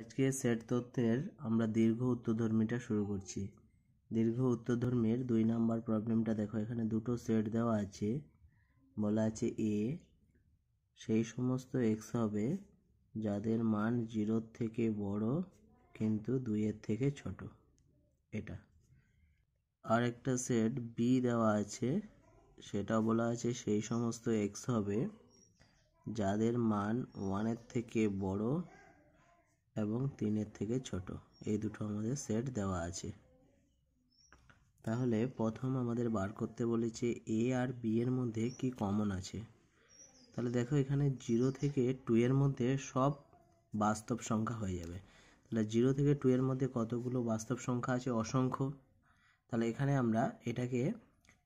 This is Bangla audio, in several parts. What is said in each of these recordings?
আজকে সেট তথ্যের আমরা দীর্ঘ উত্তরধর্মীটা শুরু করছি। দীর্ঘ উত্তরধর্মীর 2 নাম্বার প্রবলেমটা দেখো, এখানে দুটো সেট দেওয়া আছে। বলা আছে এ সেই সমস্ত এক্স হবে যাদের মান 0 থেকে বড় কিন্তু 2 এর থেকে ছোট। এটা আর একটা সেট বি দেওয়া আছে, সেটা বলা আছে সেই সমস্ত এক্স হবে যাদের মান 1 এর থেকে বড় এবং 3 এর থেকে ছোট। এই দুটো আমাদের সেট দেওয়া আছে। তাহলে প্রথম আমাদের বার করতে বলেছে এ আর বি এর মধ্যে কি কমন আছে। তাহলে দেখো এখানে 0 থেকে 2 এর মধ্যে সব বাস্তব সংখ্যা হয়ে যাবে। তাহলে 0 থেকে 2 এর মধ্যে কতগুলো বাস্তব সংখ্যা আছে? অসংখ্য। তাহলে এখানে আমরা এটাকে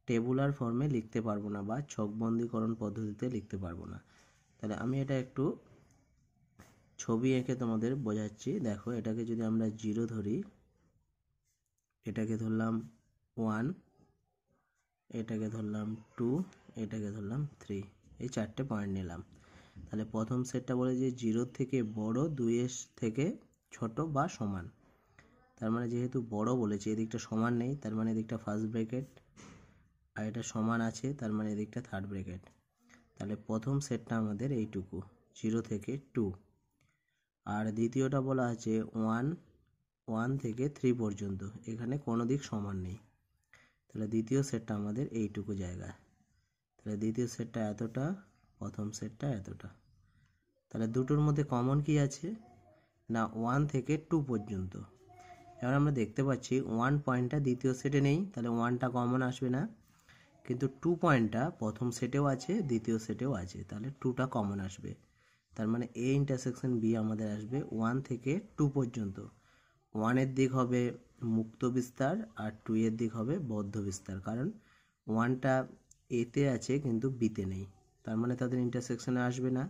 টেবুলার ফর্মে লিখতে পারবো না বা ছকবন্দীকরণ পদ্ধতিতে লিখতে পারবো না। তাহলে আমি এটা একটু ছবি এঁকে তোমাদের বোঝাচ্ছি। দেখো এটাকে যদি আমরা 0 ধরি, এটাকে ধরলাম 1, এটাকে ধরলাম 2, এটাকে ধরলাম 3, এই 4টে পয়েন্ট নিলাম। তাহলে প্রথম সেটটা বলে যে 0 থেকে বড় 2 এর থেকে ছোট বা সমান। তার মানে যেহেতু বড় বলেছে, এদিকটা সমান নেই, তার মানে এদিকটা ফার্স্ট ব্র্যাকেট, আর এটা সমান আছে তার মানে এদিকটা থার্ড ব্র্যাকেট। তাহলে প্রথম সেটটা আমাদের এইটুকু 0 থেকে 2। আর দ্বিতীয়টা বলা আছে 1 থেকে 3 পর্যন্ত, এখানে কোনো দিক সমান নেই। তাহলে দ্বিতীয় সেটটা আমাদের এইটুকু জায়গা। তাহলে দ্বিতীয় সেটটা এতটা, প্রথম সেটটা এতটা। তাহলে দুটোর মধ্যে কমন কি আছে না 1 থেকে 2 পর্যন্ত। এবার আমরা দেখতে পাচ্ছি 1 পয়েন্টটা দ্বিতীয় সেটে নেই, তাহলে 1টা কমন আসবে না, কিন্তু 2 পয়েন্টটা প্রথম সেটেও আছে দ্বিতীয় সেটেও আছে, তাহলে 2টা কমন আসবে। তার মানে এ ইন্টারসেকশন বি আমাদের আসবে 1 থেকে 2 পর্যন্ত। 1 এর দিক হবে মুক্ত বিস্তার আর 2 এর দিক হবে বদ্ধ বিস্তার, কারণ 1টা এতে আছে কিন্তু বিতে নেই, তার মানে তাদের ইন্টারসেকশনে আসবে না।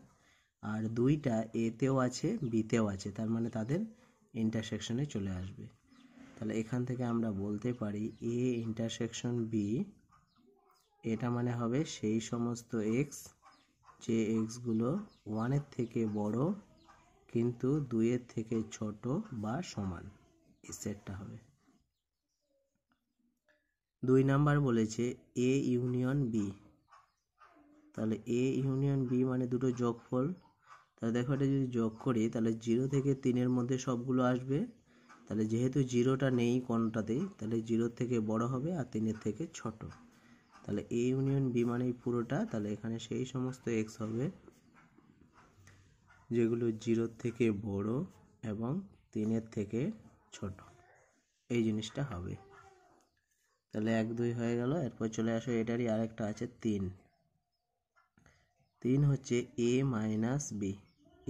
আর 2টা এতেও আছে বিতেও আছে, তার মানে তাদের ইন্টারসেকশনে চলে আসবে। তাহলে এখান থেকে আমরা বলতে পারি এ ইন্টারসেকশন বি, এটা মানে হবে সেই সমস্ত এক্স যে এক্সগুলো 1 এর থেকে বড় কিন্তু 2 এর থেকে ছোট বা সমান, এই সেটটা হবে। 2 নাম্বার বলেছে এ ইউনিয়ন বি। তাহলে এ ইউনিয়ন বি মানে দুটো যোগফল। তাহলে দেখো এটা যদি যোগ করি তাহলে 0 থেকে 3 এর মধ্যে সবগুলো আসবে। তাহলে যেহেতু 0টা নেই কোনটাতেই, তাহলে 0 থেকে বড় হবে আর 3 এর থেকে ছোট। তাহলে এ ইউনিয়ন বি মানে পুরোটা। তাহলে এখানে সেই সমস্ত এক্স হবে যেগুলো 0 থেকে বড় এবং 3 এর থেকে ছোট, এই জিনিসটা হবে। তাহলে 1 2 হয়ে গেল। এরপর চলে আসো এটারই আরেকটা আছে 3 হচ্ছে এ মাইনাস বি।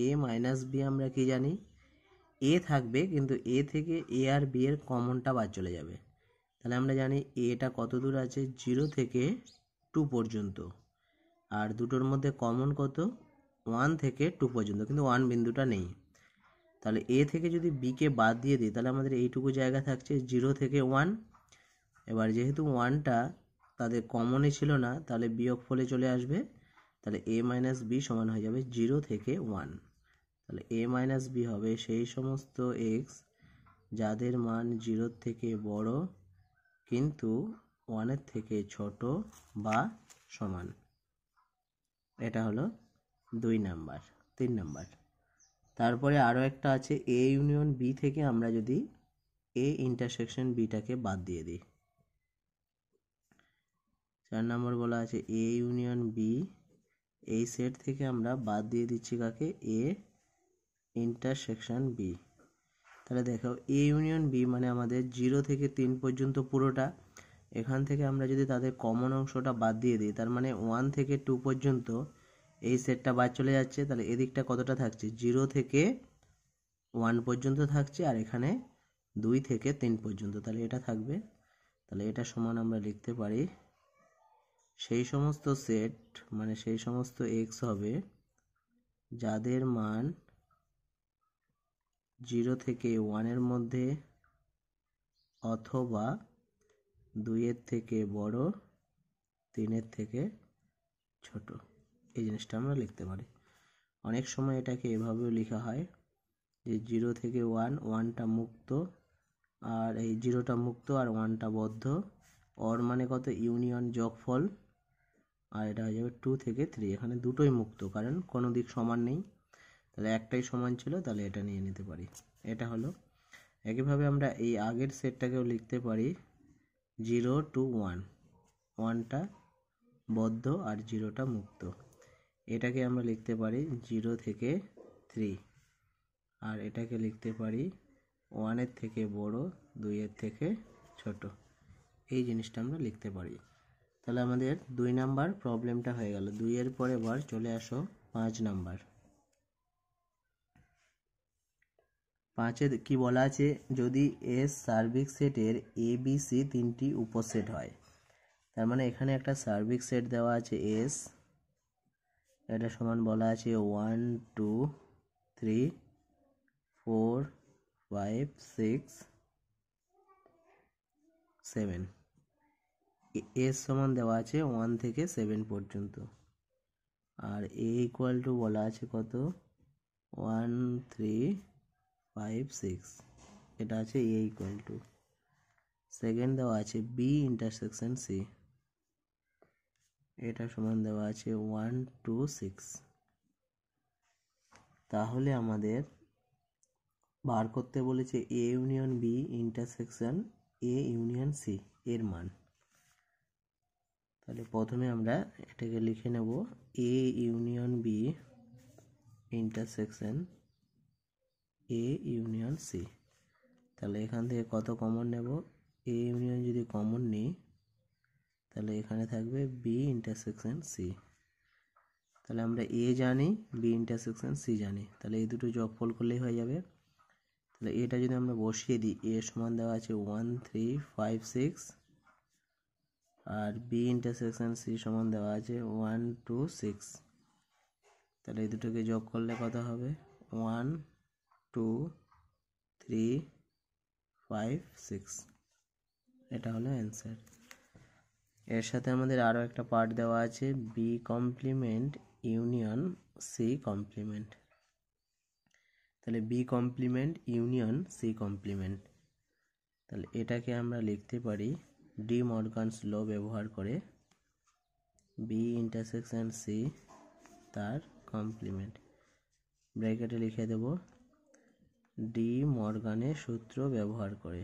এ মাইনাস বি আমরা কি জানি, এ থাকবে কিন্তু এ থেকে এ আর বি এর কমনটা বাদ চলে যাবে। তাহলে আমরা জানি এটা কত দূর আছে 0 থেকে 2 পর্যন্ত, আর দুটোর মধ্যে কমন কত 1 থেকে 2 পর্যন্ত, কিন্তু 1 বিন্দুটা নেই। তাহলে এ থেকে যদি বি কে বাদ দিয়ে দিই তাহলে আমাদের এইটুকু জায়গা থাকছে 0 থেকে 1। এবার যেহেতু 1টা তাদের কমনই ছিল না, তাহলে বিয়োগ ফলে চলে আসবে। তাহলে এ মাইনাস বি সমান হয়ে যাবে 0 থেকে 1। তাহলে এ মাইনাস বি হবে সেই সমস্ত এক্স যাদের মান 0 থেকে বড় কিন্তু 1 এর থেকে ছোট বা সমান। এটা হলো 2 নাম্বার। 3 নাম্বার। তারপরে আরও একটা আছে এ ইউনিয়ন বি থেকে আমরা যদি এ ইন্টারসেকশন বিটাকে বাদ দিয়ে দিই। 4 নম্বর বলা আছে এ ইউনিয়ন বি, এই সেট থেকে আমরা বাদ দিয়ে দিচ্ছি কাকে, এ ইন্টারসেকশন বি। তাহলে দেখো এ ইউনিয়ন বি মানে আমাদের 0 থেকে 3 পর্যন্ত পুরোটা। এখান থেকে আমরা যদি তাদের কমন অংশটা বাদ দিয়ে দিই তার মানে 1 থেকে 2 পর্যন্ত এই সেটটা বাদ চলে যাচ্ছে। তাহলে এদিকটা কতটা থাকছে 0 থেকে 1 পর্যন্ত থাকছে, আর এখানে 2 থেকে 3 পর্যন্ত, তাহলে এটা থাকবে। তাহলে এটা সমান আমরা লিখতে পারি সেই সমস্ত সেট মানে সেই সমস্ত এক্স হবে যাদের মান 0 থেকে 1 এর মধ্যে অথবা 2 এর থেকে বড় 3 এর থেকে ছোট, এই জিনিসটা আমরা লিখতে পারি। অনেক সময় এটাকে এভাবেও লেখা হয় যে 0 থেকে 1, 1টা মুক্ত আর এই 0টা মুক্ত আর 1টা বদ্ধ। অর মানে কত? ইউনিয়ন যোগফল। আর এটা হয়ে যাবে 2 থেকে 3। এখানে দুটোই মুক্ত, কারণ কোনো দিক সমান নেই। তাহলে একটাই সমান ছিল, তাহলে এটা নিয়ে নিতে পারি। এটা হলো। একইভাবে আমরা এই আগের সেটটাকেও লিখতে পারি 0 to 1, 1টা বদ্ধ আর 0টা মুক্ত। এটাকে আমরা লিখতে পারি 0 থেকে 3, আর এটাকে লিখতে পারি 1-এর থেকে বড়, 2-এর থেকে ছোট। এই জিনিসটা আমরা লিখতে পারি। তাহলে আমাদের 2 নাম্বার প্রবলেমটা হয়ে গেল। 2-এর পরে এবার চলে আসো 5 নাম্বার। 5-এ কি বলা আছে? যদি এস সার্বিক সেটের এ বি সি 3টি উপসেট হয়, তার মানে এখানে একটা সার্বিক সেট দেওয়া আছে এস, এটা সমান বলা আছে 1 2 3 4 5 6 7। এস সমান দেওয়া আছে 1 থেকে 7 পর্যন্ত। আর এ ইকুয়াল টু বলা আছে কত? 1 3 5 6। এটা আছে এ ইকুয়াল টু। সেকেন্ড দেওয়া আছে বি ইন্টারসেকশন সি, এটা সমান দেওয়া আছে 1 2 6। তাহলে আমাদের বার করতে বলেছে A union B intersection A union C এর মান। তাহলে প্রথমে আমরা এটাকে লিখে নেব A union B intersection A union C. তাহলে এখান থেকে কত কমন নেব? এ ইউনিয়ন যদি কমন নিই, তাহলে এখানে থাকবে বি ইন্টারসেকশন সি। তাহলে আমরা এ জানি, বি ইন্টারসেকশন সি জানি, তাহলে এই দুটো যোগফল করলেই হয়ে যাবে। তাহলে এটা যদি আমরা বসিয়ে দিই, এ সমান দেওয়া আছে 1 3 5 6, আর বি ইন্টারসেকশন সি সমান দেওয়া আছে 1 2 6। তাহলে এই দুটোকে যোগ করলে কত হবে? 1 2 3 5 6। এটা হলো অ্যান্সার। এর সাথে আমাদের আরও একটা পার্ট দেওয়া আছে B complement union C complement. তাহলে B complement union C complement, তাহলে এটাকে আমরা লিখতে পারি ডি মর্গানস ল ব্যবহার করে বি ইন্টারসেকশন সি তার কমপ্লিমেন্ট। ব্র্যাকেটে লিখে দেব ডি মর্গানের সূত্র ব্যবহার করে।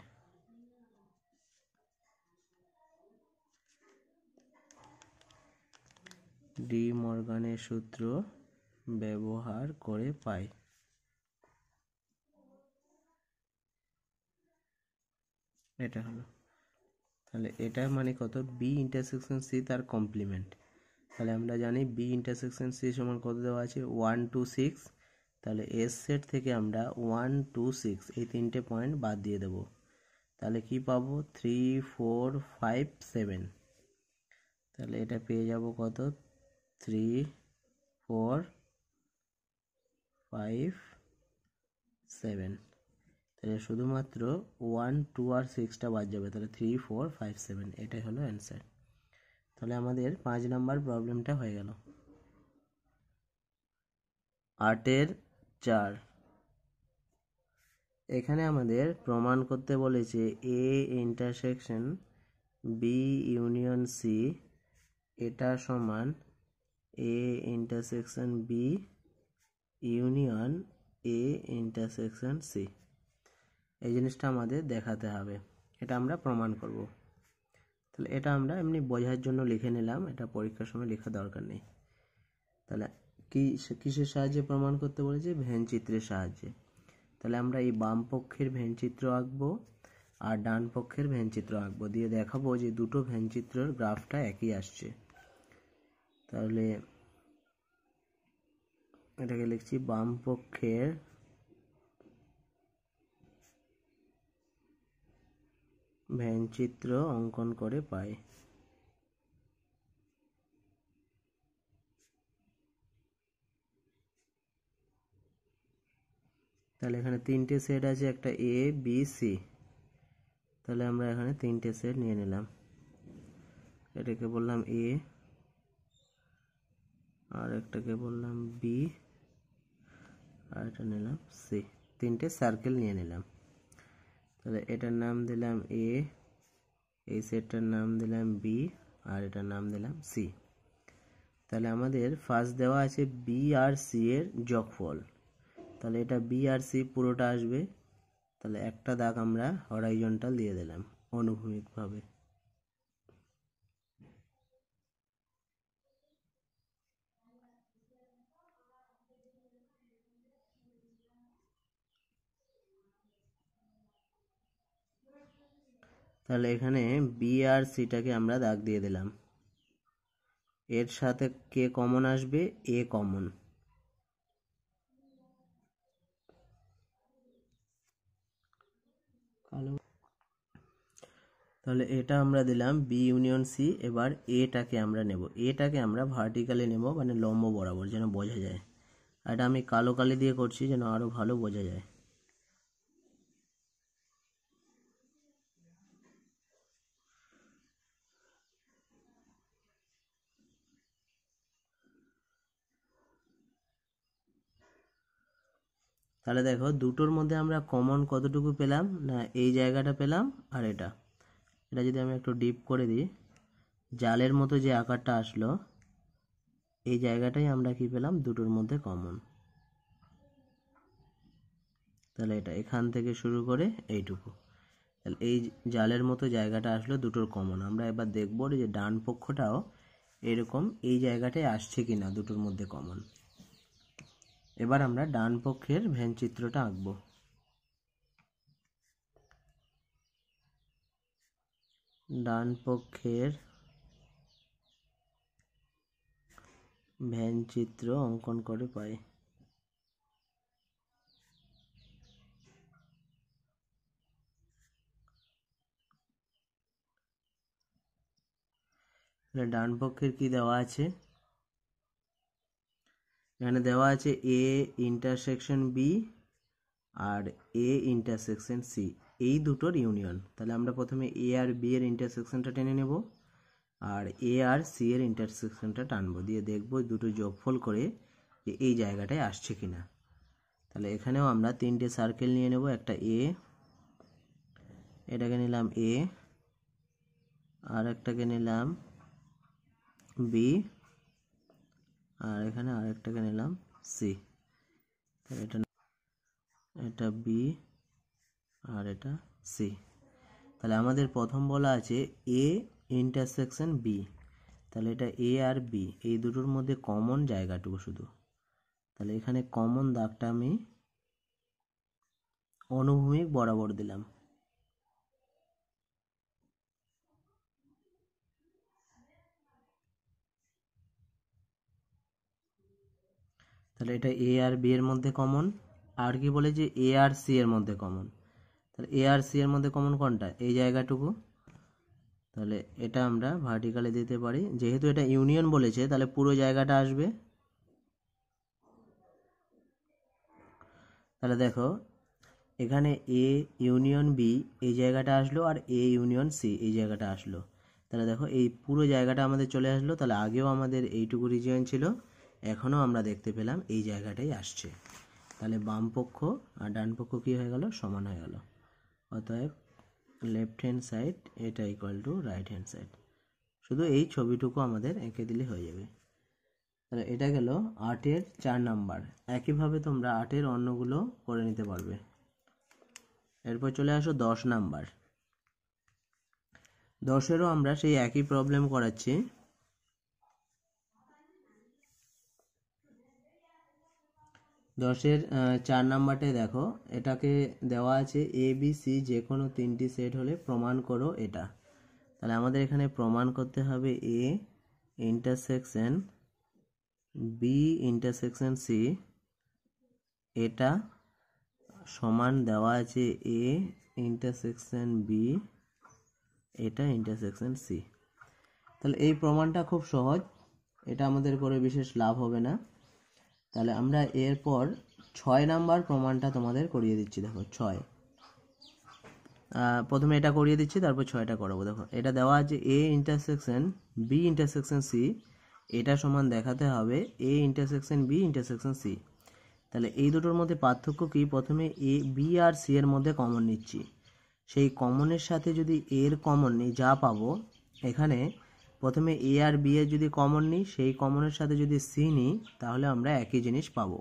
ডি মর্গানের সূত্র ব্যবহার করে পাই। এটা হলো। তাহলে এটা মানে কত? বি ইন্টারসেকশন সি তার কমপ্লিমেন্ট। তাহলে আমরা জানি বি ইন্টারসেকশন সি সমান কত দেওয়া আছে? 1 2 6। তাহলে এস সেট থেকে আমরা 1 2 6 এই 3টে পয়েন্ট বাদ দিয়ে দেব। তাহলে কি পাবো? 3 4 5 7। তাহলে এটা পেয়ে যাব কত? 3 4 5 7। তাহলে শুধুমাত্র 1 2 আর 6টা বাদ যাবে, তাহলে 3 4 5 7। এটাই হলো অ্যান্সার। তাহলে আমাদের 5 নাম্বার প্রবলেমটা হয়ে গেল। 8-এর 4। এখানে আমাদের প্রমাণ করতে বলেছে A intersection B union C এটা সমান A intersection B union A intersection C. এই জিনিসটা আমাদের দেখাতে হবে, এটা আমরা প্রমাণ করব। তাহলে এটা আমরা এমনি বোঝার জন্য লিখে নিলাম, এটা পরীক্ষার সময় লেখা দরকার নেই। তাহলে কিসের সাহায্যে প্রমাণ করতে বলেছে? ভেন চিত্রের সাহায্যে। তাহলে আমরা এই বাম পক্ষের ভেন চিত্র আঁকবো আর ডান পক্ষের ভেন চিত্র আঁকবো, দিয়ে দেখাবো যে দুটো ভেন চিত্রের গ্রাফটা একই আসছে। তাহলে এটাকে লিখছি বাম পক্ষের ভেন চিত্র অঙ্কন করে পাই। তাহলে এখানে 3টে সেট আছে, একটা এ বি সি। তাহলে আমরা এখানে 3টে সেট নিয়ে নিলাম। এটাকে বললাম এ, আর একটাকে বললাম বি, আর এটা নিলাম সি। তিনটে সার্কেল নিয়ে নিলাম। তাহলে এটার নাম দিলাম এ, এই সেটটার নাম দিলাম বি, আর এটার নাম দিলাম সি। তাহলে আমাদের ফার্স্ট দেওয়া আছে বি আর সি এর যোগফল। তাহলে এটা বি আর সি পুরোটা আসবে। তাহলে একটা দাগ আমরা হরাইজন্টাল দিয়ে দিলাম অনুভূমিকভাবে। তাহলে এখানে বি আর সিটাকে আমরা দাগ দিয়ে দিলাম। এর সাথে কে কমন আসবে? A common. তাহলে এটা আমরা দিলাম বি ইউনিয়ন সি। এবার এটাকে আমরা নেব, এটাকে আমরা ভার্টিক্যালি নেব, মানে লম্ব বরাবর, যেন বোঝা যায়। আর এটা আমি কালো কালি দিয়ে করছি যেন আরো ভালো বোঝা যায়। তাহলে দেখো দুটোর মধ্যে আমরা কমন কতটুকু পেলাম না, এই জায়গাটা পেলাম আর এটা যদি আমি একটু ডিপ করে দিই, জালের মতো যে আকারটা আসলো, এই জায়গাটাই আমরা কি পেলাম? দুটোর মধ্যে কমন। তাহলে এটা এখান থেকে শুরু করে এইটুকু, তাহলে এই জালের মতো জায়গাটা আসলো দুটোর কমন। আমরা এবার দেখব যে ডান পক্ষটাও এরকম এই জায়গাটায় আসছে কিনা দুটোর মধ্যে কমন। এবার আমরা ডান পক্ষের ভেন চিত্রটা আঁকবো। ডান পক্ষের ভেন চিত্র অঙ্কন করে পাই। ডান পক্ষের কি দেওয়া আছে? এখানে দেওয়া আছে এ ইন্টারসেকশন বি আর এ ইন্টারসেকশন সি, এই দুটোর ইউনিয়ন। তাহলে আমরা প্রথমে এ আর বি এর ইন্টারসেকশনটা টেনে নেব, আর এ আর সি এর ইন্টারসেকশনটা টানবো, দিয়ে দেখব দুটো যোগফল করে যে এই জায়গাটায় আসছে কিনা। তাহলে এখানেও আমরা তিনটে সার্কেল নিয়ে নেব, একটা এ, এটাকে নিলাম এ, আর একটাকে নিলাম বি, আর এখানে আরেকটাকে নিলাম সি। এটা বি আর এটা সি। তাহলে আমাদের প্রথম বলা আছে এ ইন্টারসেকশন বি। তাহলে এটা এ আর বি এই দুটোর মধ্যে কমন জায়গাটুকু শুধু। তাহলে এখানে কমন দাগটা আমি অনুভূমিক বরাবর দিলাম। তাহলে এটা এ আর বি এর মধ্যে কমন। আর কি বলে যে এ আর সি এর মধ্যে কমন। তাহলে এ আর সি এর মধ্যে কমন কোনটা? এই জায়গাটুকু। তাহলে এটা আমরা ভার্টিক্যালি দিতে পারি, যেহেতু এটা ইউনিয়ন বলেছে তাহলে পুরো জায়গাটা আসবে। তাহলে দেখো এখানে এ ইউনিয়ন বি এই জায়গাটা আসলো, আর এ ইউনিয়ন সি এই জায়গাটা আসলো। তাহলে দেখো এই পুরো জায়গাটা আমাদের চলে আসলো। তাহলে আগেও আমাদের এইটুকু রিজিয়ন ছিল, এখনও আমরা দেখতে পেলাম এই জায়গাটাই আসছে। তাহলে বাম পক্ষ আর ডান পক্ষ কী হয়ে গেল? সমান হয়ে গেল। অতএব লেফট হ্যান্ড সাইড এটা equal to right hand side. শুধু এই ছবিটুকু আমাদের এঁকে দিলে হয়ে যাবে। তাহলে এটা গেল 8-এর 4 নাম্বার। একইভাবে তোমরা 8-এর অন্যগুলো করে নিতে পারবে। এরপর চলে আসো 10 নাম্বার। 10-এরও আমরা সেই একই প্রবলেম করাচ্ছি। দশের 4 নাম্বারটায় দেখো, এটাকে দেওয়া আছে এ বি সি যে কোনো তিনটি সেট হলে প্রমাণ করো এটা। তাহলে আমাদের এখানে প্রমাণ করতে হবে A intersection B intersection C, এটা সমান দেওয়া আছে এ ইন্টারসেকশন বি, এটা ইন্টারসেকশন সি। তাহলে এই প্রমাণটা খুব সহজ, এটা আমাদের করে বিশেষ লাভ হবে না। তাহলে আমরা এরপর 6 নাম্বার প্রমাণটা তোমাদের করিয়ে দিচ্ছি। দেখো 6, প্রথমে এটা করিয়ে দিচ্ছি, তারপর 6টা করাবো। দেখো এটা দেওয়া আছে A intersection B intersection C, এটা সমান দেখাতে হবে A intersection B intersection C. তাহলে এই দুটোর মধ্যে পার্থক্য কি, প্রথমে এ বি আর সি এর মধ্যে কমন নিচ্ছি, সেই কমনের সাথে যদি এর কমন নিই যা পাবো, এখানে প্রথমে এ আর বি এর যদি কমন নিই সেই কমনের সাথে যদি সি নিই তাহলে আমরা একই জিনিস পাবো।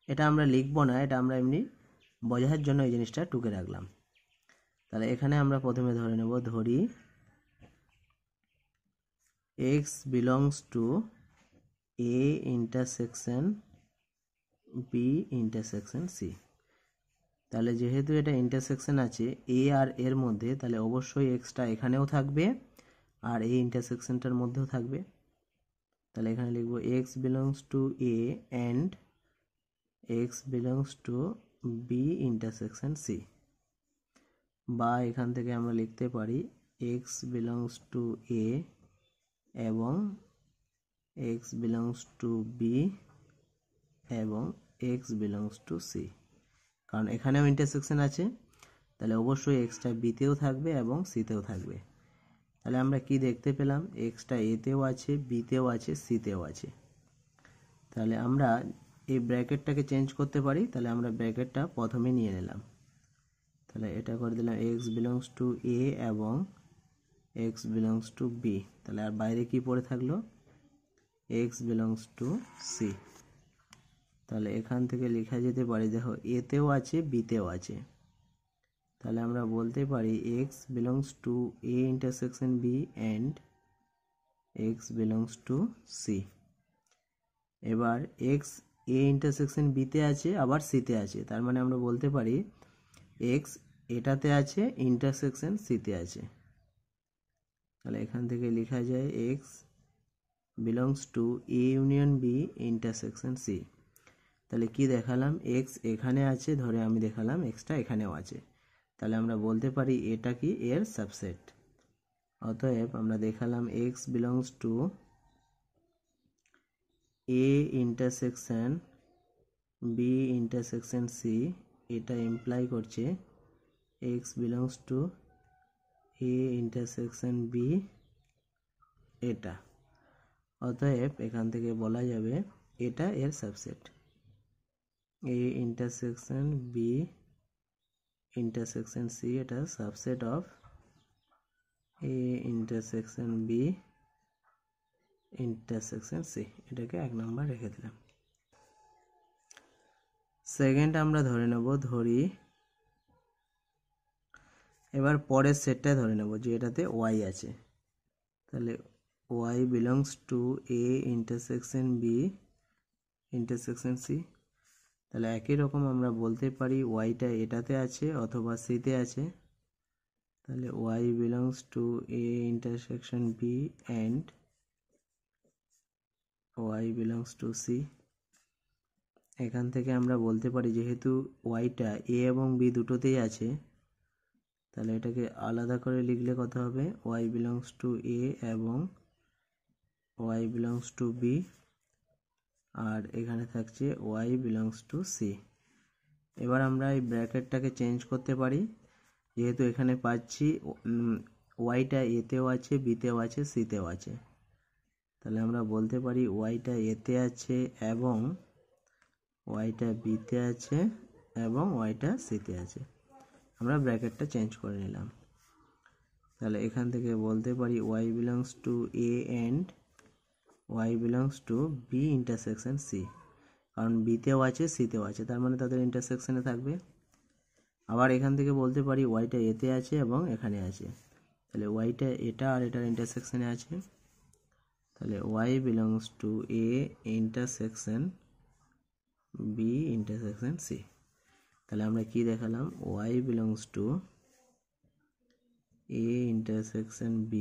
এটা আমরা লিখবো না, এটা আমরা এমনি বোঝার জন্য এই জিনিসটা টুকে রাখলাম। তাহলে এখানে আমরা প্রথমে ধরে নেব, ধরি x belongs to a intersection b intersection c। তাহলে যেহেতু এটা ইন্টারসেকশন আছে এ আর এর মধ্যে, তাহলে অবশ্যই এক্সটা এখানেও থাকবে আর এই ইন্টারসেকশনটার মধ্যেও থাকবে। তাহলে এখানে লিখব x belongs to a and x belongs to b intersection c, বা এখান থেকে আমরা লিখতে পারি x belongs to a এবং x belongs to b এবং x belongs to c, কারণ এখানেও ইন্টারসেকশন আছে তাহলে অবশ্যই এক্সটা বিতেও থাকবে এবং সিতেও থাকবে। তাহলে আমরা কি দেখতে পেলাম, এক্সটা এতেও আছে, বিতেও আছে, সিতেও আছে। তাহলে আমরা এই ব্র্যাকেটটাকে চেঞ্জ করতে পারি, তাহলে আমরা ব্র্যাকেটটা প্রথমে নিয়ে নিলাম, তাহলে এটা করে দিলাম x belongs to a এবং x belongs to b। তাহলে আর বাইরে কি পড়ে থাকলো, x belongs to c। তাহলে এখান থেকে লেখা যেতে পারে, দেখো এতেও আছে বিতেও আছে, তাহলে আমরা বলতে পারি x belongs to a intersection b and x belongs to c। এবার x a intersection b তে আছে আবার c তে আছে, তার মানে আমরা বলতে পারি x এটাতে আছে ইন্টারসেকশন c তে আছে। তাহলে এখান থেকে লেখা যায় x belongs to a union b intersection c। তাহলে কি দেখালাম, x এখানে আছে, ধরে আমি দেখালাম xটা এখানেও আছে, তাহলে আমরা বলতে পারি এটা কি এর সাবসেট। অতএব আমরা দেখালাম x belongs to a intersection b intersection c, এটা ইমপ্লাই করছে x belongs to a intersection b এটা। অতএব এখান থেকে বলা যাবে এটা এর subset, a intersection b intersection c, এটা subset of a intersection b intersection c। এটাকে 1 নাম্বার রেখে দিলাম। সেকেন্ড আমরা ধরে নেব, ধরি এবার পরের সেটটা ধরে নেব যে এটাতে y আছে, তাহলে y belongs to a intersection b intersection c। তাহলে একই রকম আমরা বলতে পারি yটা এটাতে আছে অথবা c তে আছে, তাহলে y belongs to a intersection b and y belongs to c। এখান থেকে আমরা বলতে পারি যেহেতু yটা a এবং b দুটোতেই আছে, তাহলে এটাকে আলাদা করে লিখলে কত হবে, y belongs to a এবং y belongs to b, আর এখানে থাকছে y belongs to c। এবার আমরা এই ব্র্যাকেটটাকে চেঞ্জ করতে পারি, যেহেতু এখানে পাচ্ছি yটা এতেও আছে বিতেও আছে সিতেও আছে, তাহলে আমরা বলতে পারি yটা এতে আছে এবং yটা বিতে আছে এবং yটা সিতে আছে। আমরা ব্র্যাকেটটা চেঞ্জ করে নিলাম, তাহলে এখান থেকে বলতে পারি y belongs to a and y belongs to b intersection c, কারণ বিতেও আছে সিতেও আছে, তার মানে তাদের ইন্টারসেকশনে থাকবে। আবার এখান থেকে বলতে পারি yটা এতে আছে এবং এখানে আছে, তাহলে yটা এটা আর এটার ইন্টারসেকশনে আছে, তাহলে y belongs to a intersection b intersection c। তাহলে আমরা কি দেখালাম, y belongs to a intersection b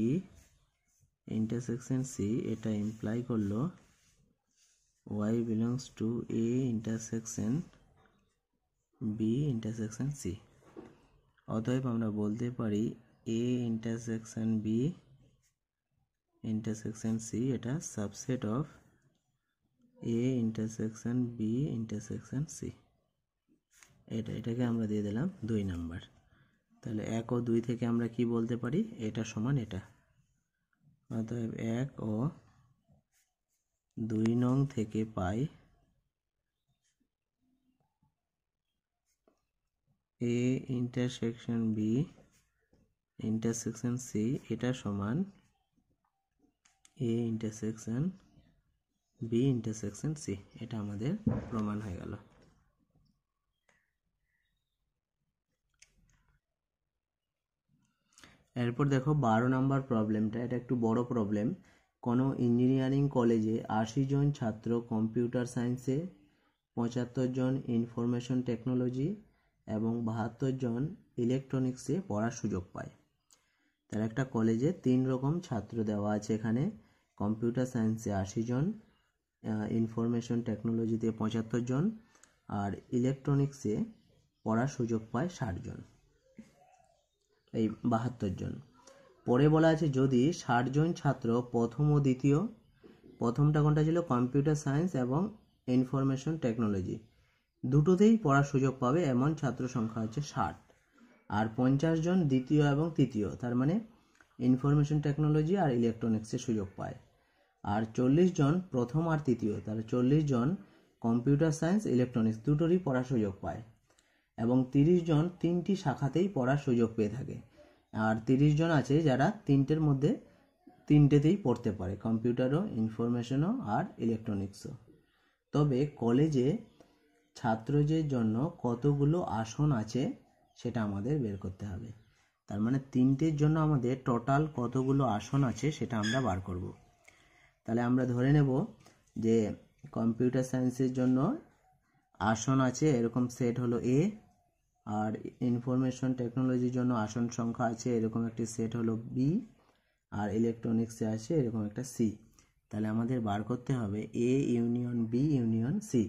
intersection c, এটা ইমপ্লাই করলো y belongs to a intersection b intersection c। অতএব আমরা বলতে পারি a intersection b intersection c, এটা subset of a intersection b intersection c। এটাকে আমরা দিয়ে দিলাম 2 নাম্বার। তাহলে 1 ও 2 থেকে আমরা কি বলতে পারি, এটা সমান এটা। অতএব 1 ও 2 নং থেকে পাই A intersection B intersection C এটা সমান A intersection B intersection C, এটা আমাদের প্রমাণ হয়ে গেল। এরপর দেখো 12 নম্বর প্রবলেমটা, এটা একটু বড় প্রবলেম। কোনো ইঞ্জিনিয়ারিং কলেজে 80 জন ছাত্র কম্পিউটার সায়েন্সে, 75 জন ইনফরমেশন টেকনোলজি এবং 72 জন ইলেকট্রনিক্সে পড়ার সুযোগ পায়। তার একটা কলেজে 3 রকম ছাত্র দেওয়া আছে এখানে। কম্পিউটার সায়েন্সে 80 জন, ইনফরমেশন টেকনোলজিতে 75 জন, আর ইলেকট্রনিক্সে পড়ার সুযোগ পায় 60 জন, এই 72 জন। পরে বলা আছে যদি 60 জন ছাত্র প্রথম ও দ্বিতীয়, প্রথমটা কোনটা ছিল কম্পিউটার সায়েন্স এবং ইনফরমেশন টেকনোলজি, দুটোতেই পড়ার সুযোগ পাবে এমন ছাত্র সংখ্যা হচ্ছে 60। আর 50 জন দ্বিতীয় এবং তৃতীয়, তার মানে ইনফরমেশন টেকনোলজি আর ইলেকট্রনিক্সে সুযোগ পায়। আর 40 জন প্রথম আর তৃতীয়, তাহলে 40 জন কম্পিউটার সায়েন্স ইলেকট্রনিক্স দুটোরই পড়ার সুযোগ পায়। এবং 30 জন 3টি শাখাতেই পড়ার সুযোগ পেয়ে থাকে। আর 30 জন আছে যারা তিনটের মধ্যে তিনটেতেই পড়তে পারে, কম্পিউটারও, ইনফরমেশনও আর ইলেকট্রনিক্সও। তবে কলেজে ছাত্রদের জন্য কতগুলো আসন আছে সেটা আমাদের বের করতে হবে। তার মানে তিনটের জন্য আমাদের টোটাল কতগুলো আসন আছে সেটা আমরা বার করব। তাহলে আমরা ধরে নেব যে কম্পিউটার সায়েন্সের জন্য আসন আছে এরকম সেট হলো এ, আর ইনফরমেশন টেকনোলজির জন্য আসন সংখ্যা আছে এরকম একটি সেট হলো বি, আর ইলেকট্রনিক্সে আছে এরকম একটা সি। তাহলে আমাদের বার করতে হবে A union B union C,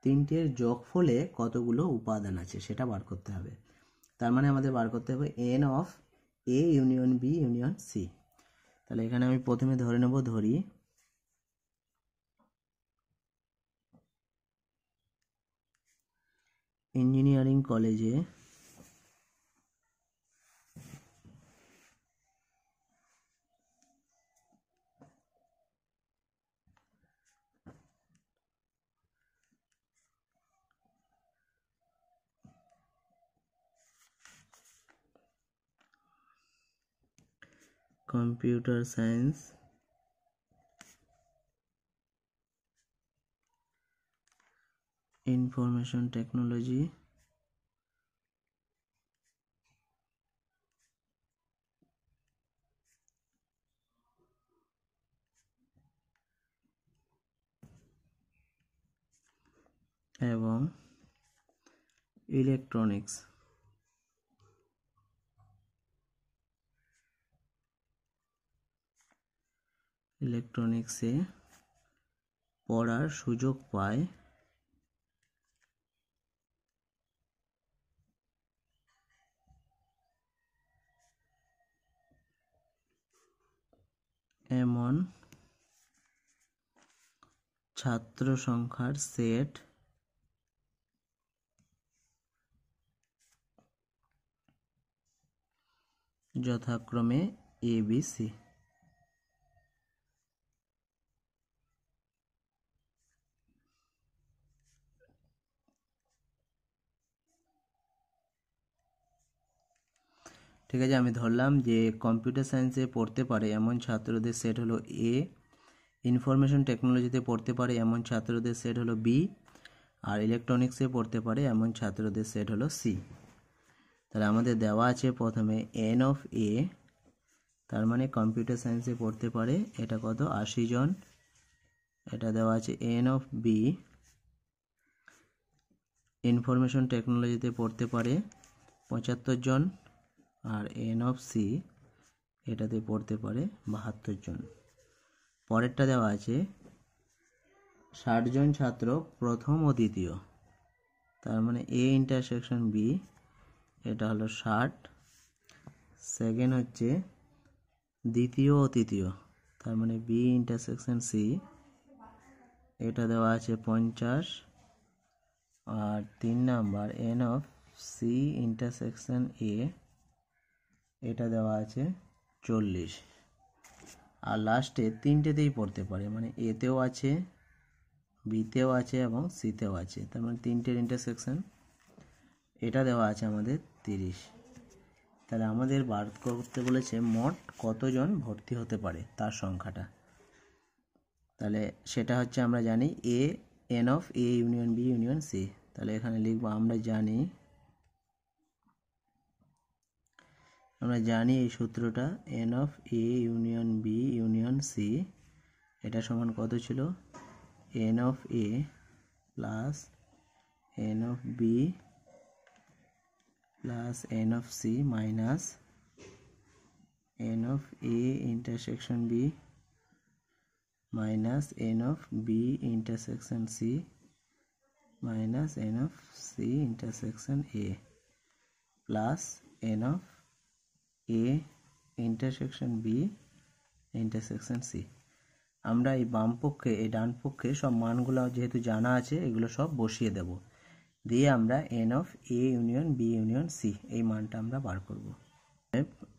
তিনটের যোগফলে কতগুলো উপাদান আছে সেটা বার করতে হবে। তার মানে আমাদের বার করতে হবে n of A union B union C. তাহলে এখানে আমি প্রথমে ধরে নেব, ধরি ইঞ্জিনিয়ারিং কলেজে কম্পিউটার সায়েন্স ইনফরমেশন টেকনোলজি এবং ইলেকট্রনিক্স ইলেকট্রনিক্সে পড়ার সুযোগ পায় এমন ছাত্র সংখ্যার সেট যথাক্রমে এ বি সি। ঠিক আছে, আমি ধরলাম যে কম্পিউটার সায়েন্সে পড়তে পারে এমন ছাত্রদের সেট হলো এ, ইনফরমেশন টেকনোলজিতে পড়তে পারে এমন ছাত্রদের সেট হলো বি, আর ইলেকট্রনিক্সে পড়তে পারে এমন ছাত্রদের সেট হলো সি। তাহলে আমাদের দেওয়া আছে প্রথমে এন অফ এ, তার মানে কম্পিউটার সায়েন্সে পড়তে পারে এটা কত 80 জন। এটা দেওয়া আছে এন অফ বি, ইনফরমেশন টেকনোলজিতে পড়তে পারে 75 জন, আর এন অফ সি এটাতে পড়তে পারে 72 জন। পরেরটা দেওয়া আছে 60 জন ছাত্র প্রথম ও দ্বিতীয়, তার মানে এ ইন্টারসেকশন বি এটা হলো 60, সেকেন্ড হচ্ছে দ্বিতীয় ও তৃতীয়, তার মানে বি ইন্টারসেকশন সি এটা দেওয়া আছে 50, আর 3 number n of C intersection A এটা দেওয়া আছে 40, আর লাস্টে তিনটেতেই পড়তে পারে, মানে এতেও আছে, বিতেও আছে এবং সিতেও আছে, তার মানে তিনটের ইন্টারসেকশন এটা দেওয়া আছে আমাদের 30। তাহলে আমাদের বার করতে বলেছে মোট কতজন ভর্তি হতে পারে তার সংখ্যাটা। তাহলে সেটা হচ্ছে আমরা জানি A n of A union B union C. তাহলে এখানে লিখবো আমরা জানি এই সূত্রটা n of A union B union C এটা সমান কত ছিল, n of A plus n of B plus n of C minus n of A intersection B minus n of B intersection C minus n of C intersection A plus n of A intersection B intersection C. আমরা এই বাম পক্ষে এই ডান পক্ষে সব মানগুলো যেহেতু জানা আছে এগুলো সব বসিয়ে দেব, দিয়ে আমরা n of A union B union C এই মানটা আমরা বার করব।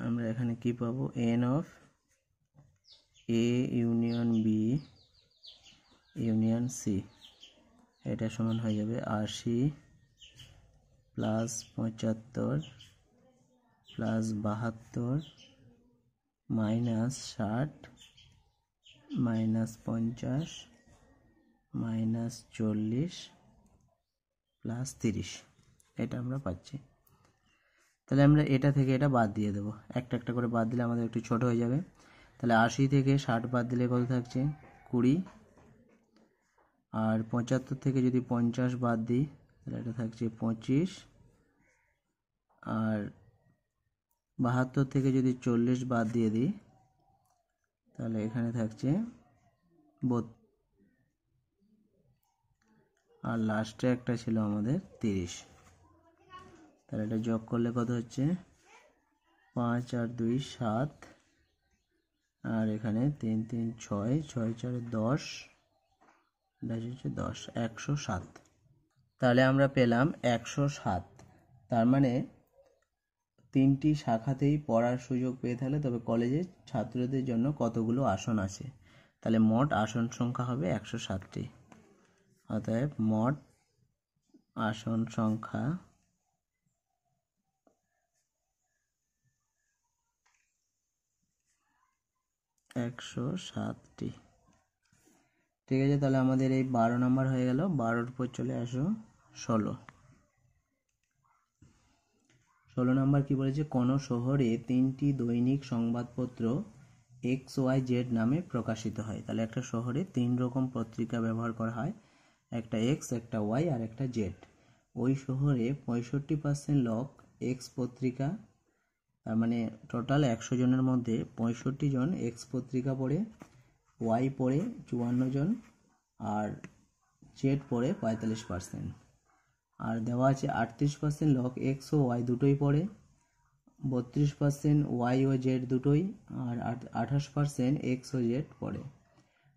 আমরা এখানে কি পাবো, n of A union B union C এটা সমান হয়ে যাবে 80 plus 75 plus 72 minus 60 minus 50 minus 40 plus 30 এটা আমরা পাচ্ছি। তাহলে আমরা এটা থেকে এটা বাদ দিয়ে দেবো, একটা একটা করে বাদ দিলে আমাদের একটু ছোট হয়ে যাবে। তাহলে 80 থেকে 60 বাদ দিলে কত থাকছে 20, আর 75 থেকে যদি 50 বাদ দিই তাহলে এটা থাকছে 25, আর 72 থেকে যদি 40 বাদ দিয়ে দিই তাহলে এখানে থাকছে 32, আর লাস্টে একটা ছিল আমাদের 30। তাহলে এটা যোগ করলে কত হচ্ছে 5 আর 2 7, আর এখানে 3 3 6 6 4 10, এটা হচ্ছে 10 107। তাহলে আমরা পেলাম 107। তার মানে 3টি শাখাতেই পড়ার সুযোগ পেয়ে থাকলে তবে কলেজের ছাত্রদের জন্য কতগুলো আসন আছে, তাহলে মোট আসন সংখ্যা হবে 107টি। অতএব মোট আসন সংখ্যা 107টি। ঠিক আছে, তাহলে আমাদের এই 12 নম্বর হয়ে গেল। 12-র উপর চলে আসো 16 নম্বর কি বলেছে, কোন শহরে 3টি দৈনিক সংবাদপত্র XYZ নামে প্রকাশিত হয়। তাহলে একটা শহরে 3 রকম পত্রিকা ব্যবহার করা হয়, একটা X, একটা Y আর একটা Z। ওই শহরে 65% লোক X পত্রিকা, তার মানে টোটাল 100 জনের মধ্যে 65 জন X পত্রিকা পড়ে, Y পড়ে 54 জন, আর Z পড়ে 45%। আর দেওয়া আছে 38% লোক X ও Y দুটোই পড়ে, 32% Y ও Z দুটোই, আর 28% X ও Z পড়ে,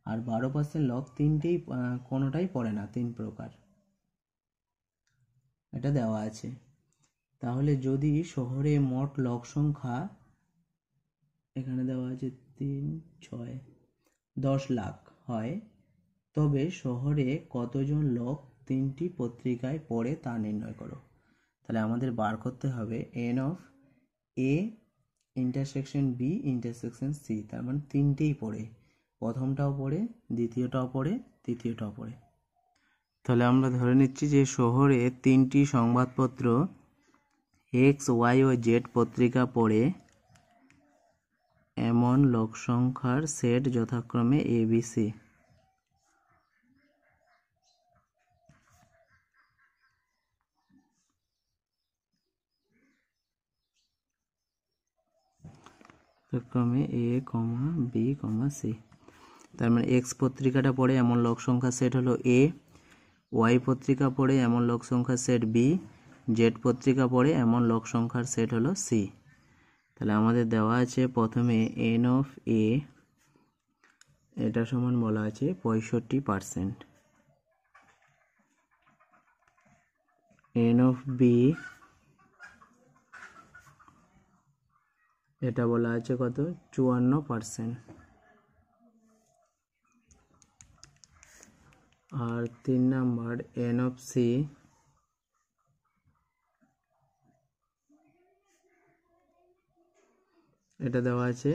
আর 12% লোক তিনটেই কোনোটাই পড়ে না, 3 প্রকার। এটা দেওয়া আছে। তাহলে যদি শহরে মোট লোক সংখ্যা এখানে দেওয়া আছে 3 6 10 লাখ হয়, তবে শহরে কতজন লোক 3টি পত্রিকায় পড়ে তা নির্ণয় করো। তাহলে আমাদের বার করতে হবে n of A intersection B intersection C, তার মানে 3টেই পড়ে, প্রথমটাও পড়ে, দ্বিতীয়টাও পড়ে, তৃতীয়টাও পড়ে। তাহলে আমরা ধরে নিচ্ছি যে শহরে 3টি সংবাদপত্র X, Y ও Z পত্রিকা পড়ে এমন লোক সংখ্যার সেট যথাক্রমে ABC। যথাক্রমে A, B, C। তার মানে X পত্রিকাটা পড়ে এমন লোক সংখ্যার সেট হলো A, Y পত্রিকা পড়ে এমন লোক সংখ্যার সেট B, Z পত্রিকা পড়ে এমন লোক সংখ্যার সেট হলো C। তাহলে আমাদের দেওয়া আছে প্রথমে এন অফ এ, এটা সমান বলা আছে 65%, এন অফ বি এটা বলা আছে কত 54%, আর 3 নাম্বার এন অফ সি এটা দেওয়া আছে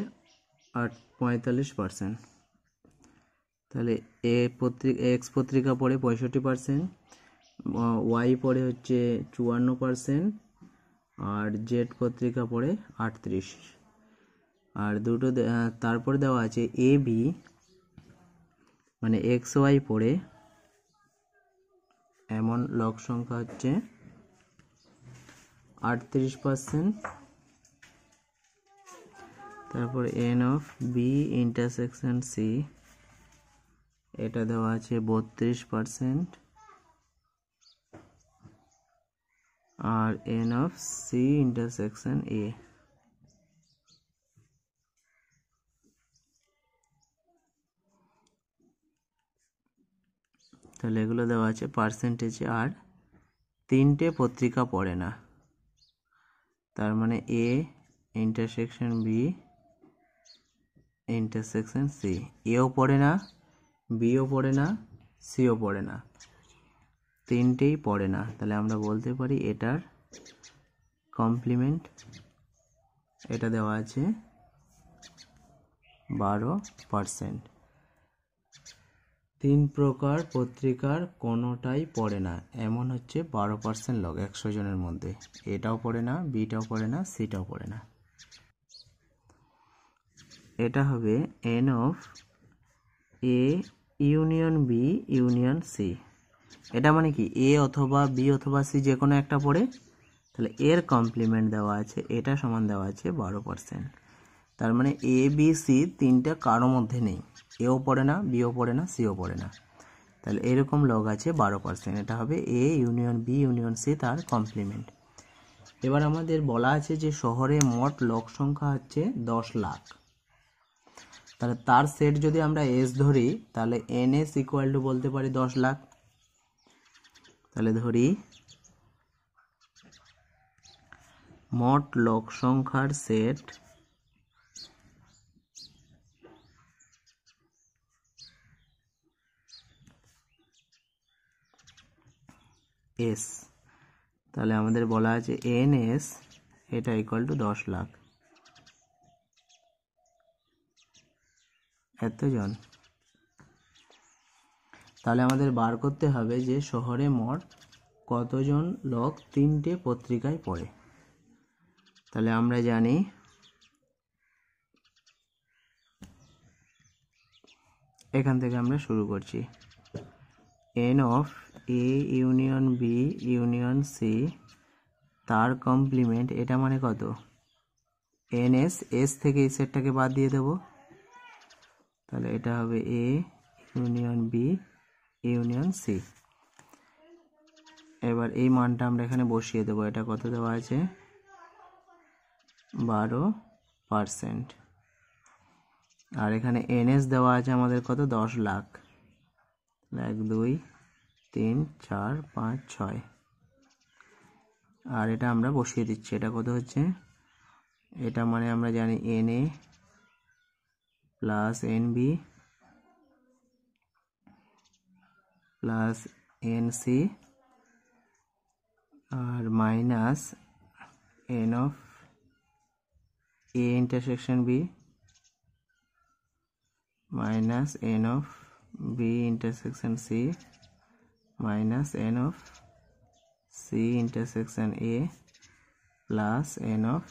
45%। তাহলে এক্স পত্রিকা পড়ে 65%, ওয়াই পড়ে হচ্ছে 54%, আর জেড পত্রিকা পড়ে 38। আর দুটো তারপরে দেওয়া আছে এ বি মানে এক্স ওয়াই পড়ে এমন লগ সংখ্যা হচ্ছে 38%। তারপর N of B intersection C এটা দেওয়া আছে 32%। আর N of C intersection A তাহলে এগুলো দেওয়া আছে পার্সেন্টেজে। আর তিনটে পত্রিকা পড়ে না, তার মানে A intersection B intersection C, এও পড়ে না, বিও পড়ে না, সিও পড়ে না, তিনটেই পড়ে না। তাহলে আমরা বলতে পারি এটার কমপ্লিমেন্ট এটা দেওয়া আছে 12%। তিন প্রকার পত্রিকার কোনোটাই পড়ে না এমন হচ্ছে 12% লোক 100 জনের মধ্যে। এটাও পড়ে না, বিটাও পড়ে না, সিটাও পড়ে না। এটা হবে n of A union B union C. এটা মানে কি এ অথবা বি অথবা সি যে কোনো একটা পড়ে, তাহলে এর কমপ্লিমেন্ট দেওয়া আছে এটা সমান দেওয়া আছে 12%। তার মানে এ বি সি তিনটা কারো মধ্যে নেই, এও পড়ে না, বিও পড়ে না, সিও পড়ে না। তাহলে এরকম লগ আছে 12%। এটা হবে A union B union C তার কমপ্লিমেন্ট। এবার আমাদের বলা আছে যে শহরে মোট লোক সংখ্যা হচ্ছে 10 লাখ। তাহলে তার সেট যদি আমরা এস ধরি তাহলে এন এস ইকুয়াল টু বলতে পারি 10 লাখ। তাহলে ধরি মোট লোক সংখ্যার সেট এস। তাহলে আমাদের বলা আছে এন এস এটা ইকুয়াল টু 10 লাখ এতজন। তাহলে আমাদের বার করতে হবে যে শহরে মোট কতজন লোক তিনটে পত্রিকায় পড়ে। তাহলে আমরা জানি এখান থেকে আমরা শুরু করছি। N of A union B union C তার কমপ্লিমেন্ট এটা মানে কত, এন এস, এস থেকে এই সেটটাকে বাদ দিয়ে দেব। তাহলে এটা হবে A union B union C. এবার এই মানটা আমরা এখানে বসিয়ে দেবো। এটা কত দেওয়া আছে 12%। আর এখানে এনএস দেওয়া আছে আমাদের কত 10 লাখ। 1 2 3 4 5 6। আর এটা আমরা বসিয়ে দিচ্ছি। এটা কত হচ্ছে, এটা মানে আমরা জানি n A plus n B plus n C আর minus n of A intersection B minus n of B intersection C minus n of C intersection A plus n of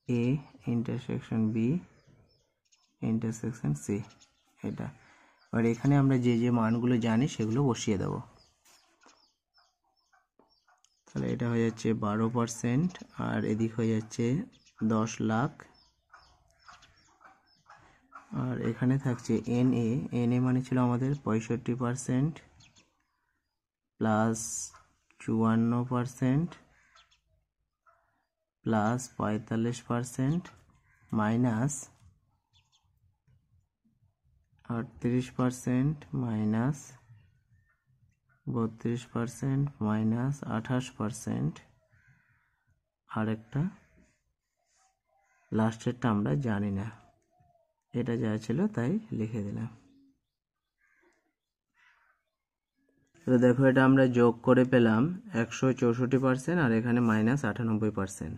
A intersection B intersection C. এটা আর এখানে আমরা যে যে মানগুলো জানি সেগুলো বসিয়ে দেব। তাহলে এটা হয়ে যাচ্ছে 12% আর এদিক হয়ে যাচ্ছে 10 লাখ। আর এখানে থাকছে এন এ মানে ছিল আমাদের 65% plus 54% plus 45% minus 38% minus 32% minus 28%। আর একটা লাস্টেরটা আমরা জানি না, এটা যা ছিল তাই লিখে দিলাম। তো দেখো এটা আমরা যোগ করে পেলাম 164% আর এখানে মাইনাস 98%।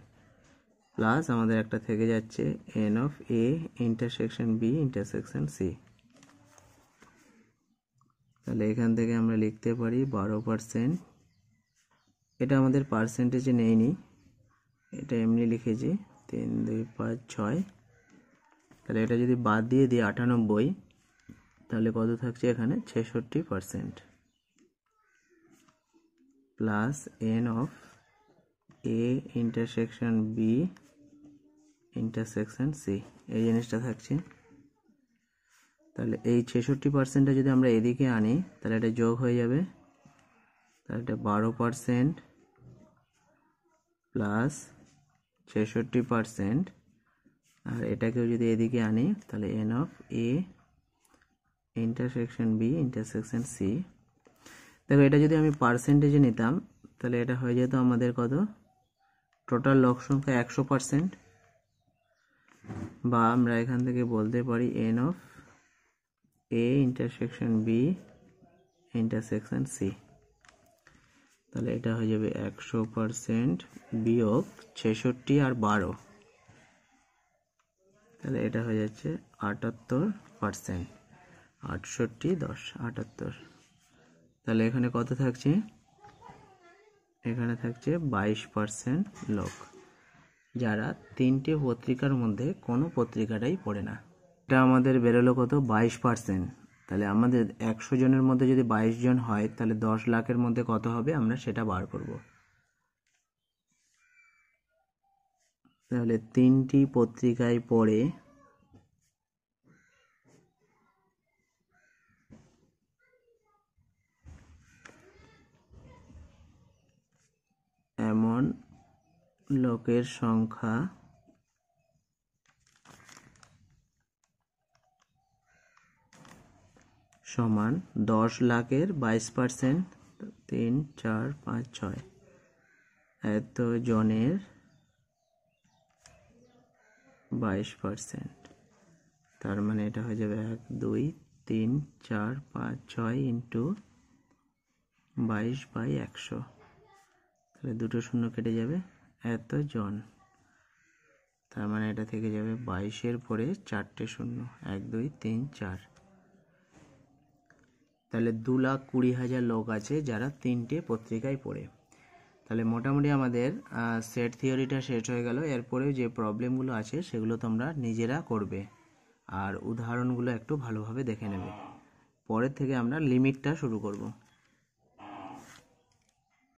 প্লাস আমাদের একটা থেকে যাচ্ছে n of A intersection B intersection C. তাহলে এখান থেকে আমরা লিখতে পারি 12%। এটা আমাদের পার্সেন্টেজে নেইনি, এটা এমনি লিখেছি 3, 2, 5, 6। তাহলে এটা যদি বাদ দিয়ে দিই 98, তাহলে কত থাকছে এখানে 66%। Plus n of A intersection B intersection C, এই জিনিসটা থাকছে। তাহলে এই 66%টা যদি আমরা এদিকে আনি তাহলে এটা যোগ হয়ে যাবে, তাহলে এটা 12% প্লাস 66%, আর এটাকেও যদি এদিকে আনি তাহলে n of A intersection B intersection C. দেখো এটা যদি আমি পার্সেন্টেজে নিতাম তাহলে এটা হয়ে যেত আমাদের কত, টোটাল লগ সংখ্যা 100%, বা আমরা এখান থেকে বলতে পারি n of A intersection B intersection C. তাহলে এটা হয়ে যাবে 100% বিয়োগ 66 আর 12, তাহলে এটা হয়ে যাচ্ছে 78%। 68, 10, 78। তাহলে এখানে কত থাকছে, এখানে থাকছে 22% লোক যারা 3টে পত্রিকার মধ্যে কোনো পত্রিকাটাই পড়ে না। এটা আমাদের বেরোলো কত, 22%। তাহলে আমাদের 100 জনের মধ্যে যদি 22 জন হয় তাহলে 10 লাখের মধ্যে কত হবে আমরা সেটা বার করব। তাহলে 3টি পত্রিকায় পড়ে এমন লোকের সংখ্যা সমান 10 লাখের 22%, 3, 4, 5, 6, এত জনের 22%। তার মানে এটা হয়ে যাবে 1, 2, 3, 4, 5, 6 ইন্টু 22/100। তাহলে দুটো শূন্য কেটে যাবে, এত জন। তার মানে এটা থেকে যাবে 22-এর পরে 4টে শূন্য, 1, 2, 3, 4। তাহলে 2,20,000 লোক আছে যারা 3টে পত্রিকায় পড়ে। তাহলে মোটামুটি আমাদের সেট থিওরিটা শেষ হয়ে গেল। এরপরেও যে প্রবলেমগুলো আছে সেগুলো তোমরা নিজেরা করবে আর উদাহরণগুলো একটু ভালোভাবে দেখে নেবে। পরের থেকে আমরা লিমিটটা শুরু করব।